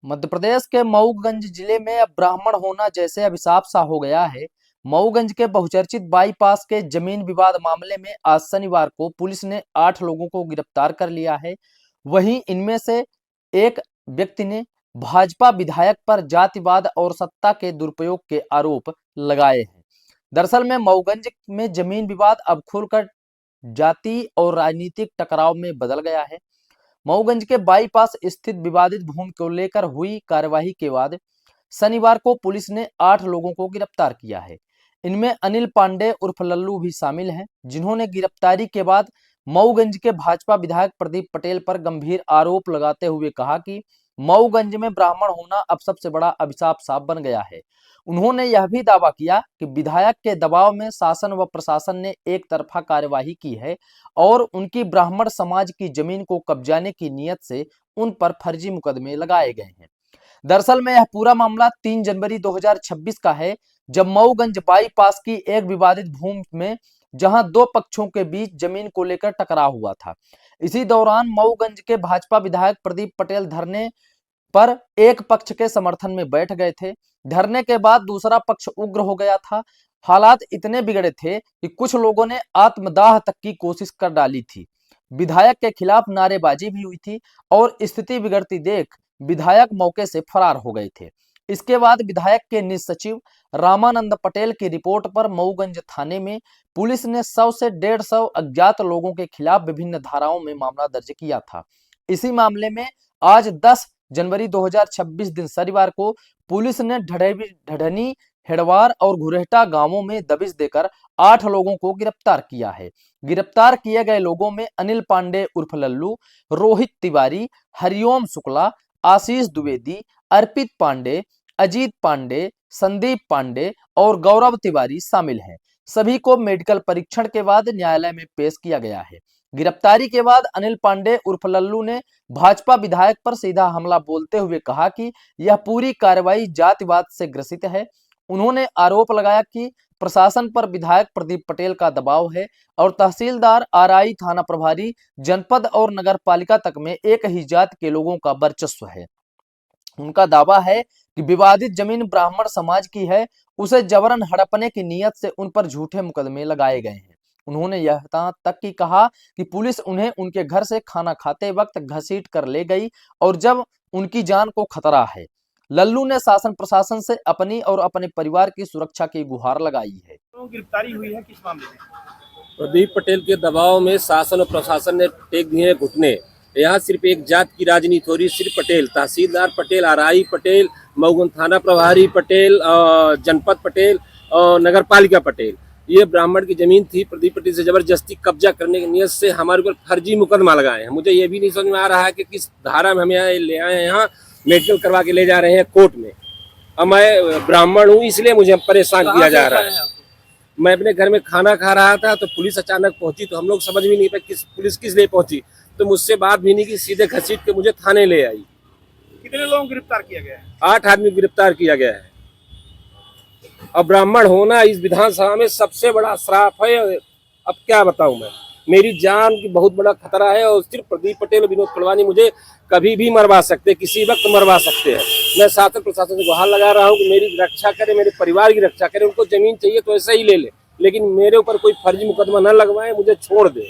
मध्य प्रदेश के मऊगंज जिले में अब ब्राह्मण होना जैसे अभिशाप सा हो गया है। मऊगंज के बहुचर्चित बाईपास के जमीन विवाद मामले में आज शनिवार को पुलिस ने 8 लोगों को गिरफ्तार कर लिया है। वहीं इनमें से एक व्यक्ति ने भाजपा विधायक पर जातिवाद और सत्ता के दुरुपयोग के आरोप लगाए हैं। दरअसल में मऊगंज में जमीन विवाद अब खुलकर जाति और राजनीतिक टकराव में बदल गया है। मऊगंज के बाईपास स्थित विवादित भूमि को लेकर हुई कार्यवाही के बाद शनिवार को पुलिस ने 8 लोगों को गिरफ्तार किया है। इनमें अनिल पांडे उर्फ लल्लू भी शामिल हैं, जिन्होंने गिरफ्तारी के बाद मऊगंज के भाजपा विधायक प्रदीप पटेल पर गंभीर आरोप लगाते हुए कहा कि मऊगंज में ब्राह्मण होना अब सबसे बड़ा अभिशाप साफ बन गया है। उन्होंने यह भी दावा किया कि विधायक के दबाव में शासन व प्रशासन ने एक तरफा कार्यवाही की है और उनकी ब्राह्मण समाज की जमीन को कब्जाने की नीयत से उन पर फर्जी मुकदमे लगाए गए हैं। दरअसल में यह पूरा मामला 3 जनवरी 2026 का है, जब मऊगंज बाईपास की एक विवादित भूमि में जहां दो पक्षों के बीच जमीन को लेकर टकराव हुआ था। इसी दौरान मऊगंज के भाजपा विधायक प्रदीप पटेल धरने पर एक पक्ष के समर्थन में बैठ गए थे। धरने के बाद दूसरा पक्ष उग्र हो गया था। हालात इतने बिगड़े थे कि कुछ लोगों ने आत्मदाह तक की कोशिश कर डाली थी। विधायक के खिलाफ नारेबाजी भी हुई थी और स्थिति बिगड़ती देख विधायक मौके से फरार हो गए थे। इसके बाद विधायक के निज सचिव रामानंद पटेल की रिपोर्ट पर मऊगंज थाने में पुलिस ने 100 से 150 अज्ञात लोगों के खिलाफ विभिन्न धाराओं में मामला दर्ज किया था। इसी मामले में आज 10 जनवरी 2026 दिन शनिवार को पुलिस ने ढढ़नी, हेड़वार और घुरेहटा गांवों में दबिश देकर 8 लोगों को गिरफ्तार किया है। गिरफ्तार किए गए लोगों में अनिल पांडे उर्फ लल्लू, रोहित तिवारी, हरिओम शुक्ला, आशीष द्विवेदी, अर्पित पांडे, अजीत पांडे, संदीप पांडे और गौरव तिवारी शामिल हैं। सभी को मेडिकल परीक्षण के बाद न्यायालय में पेश किया गया है। गिरफ्तारी के बाद अनिल पांडे उर्फ लल्लू ने भाजपा विधायक पर सीधा हमला बोलते हुए कहा कि यह पूरी कार्रवाई जातिवाद से ग्रसित है। उन्होंने आरोप लगाया कि प्रशासन पर विधायक प्रदीप पटेल का दबाव है और तहसीलदार, आरआई, थाना प्रभारी, जनपद और नगर पालिका तक में एक ही जात के लोगों का वर्चस्व है। उनका दावा है कि विवादित जमीन ब्राह्मण समाज की है, उसे जबरन हड़पने की नीयत से उन पर झूठे मुकदमे लगाए गए हैं। उन्होंने यह तक की कहा कि पुलिस उन्हें उनके घर से खाना खाते वक्त घसीट कर ले गई और जब उनकी जान को खतरा है। लल्लू ने शासन प्रशासन से अपनी और अपने परिवार की सुरक्षा की गुहार लगाई है। तो गिरफ्तारी हुई है किस मामले में? प्रदीप पटेल के दबाव में शासन और प्रशासन ने टेक दिए घुटने। यहाँ सिर्फ एक जात की राजनीति हो रही, सिर्फ पटेल, तहसीलदार पटेल, आरआई पटेल, मऊगंज थाना प्रभारी पटेल, जनपद पटेल और नगर पालिका पटेल। ये ब्राह्मण की जमीन थी, प्रदीप पटेल से जबरदस्ती कब्जा करने की नियत से हमारे ऊपर फर्जी मुकदमा लगाए हैं। मुझे ये भी नहीं समझ में आ रहा है कि किस धारा में हम यहाँ ले आए हैं, यहाँ मेडिकल करवा के ले जा रहे हैं कोर्ट में। अब मैं ब्राह्मण हूँ, इसलिए मुझे परेशान किया जा रहा है। मैं अपने घर में खाना खा रहा था तो पुलिस अचानक पहुंची, तो हम लोग समझ भी नहीं पाए पुलिस किस लिए पहुंची। तो मुझसे बात भी नहीं की, सीधे घसीट के मुझे थाने ले आई। कितने लोगों को गिरफ्तार किया गया है? 8 आदमी गिरफ्तार किया गया है। अब ब्राह्मण होना इस विधानसभा में सबसे बड़ा श्राप है। अब क्या बताऊं मैं, मेरी जान की बहुत बड़ा खतरा है और सिर्फ प्रदीप पटेल और विनोद पलवानी मुझे कभी भी मरवा सकते, किसी वक्त मरवा सकते हैं। मैं शासन प्रशासन से गुहार लगा रहा हूँ कि मेरी रक्षा करे, मेरे परिवार की रक्षा करे। उनको जमीन चाहिए तो ऐसे ही ले ले, लेकिन मेरे ऊपर कोई फर्जी मुकदमा न लगवाए, मुझे छोड़ दे।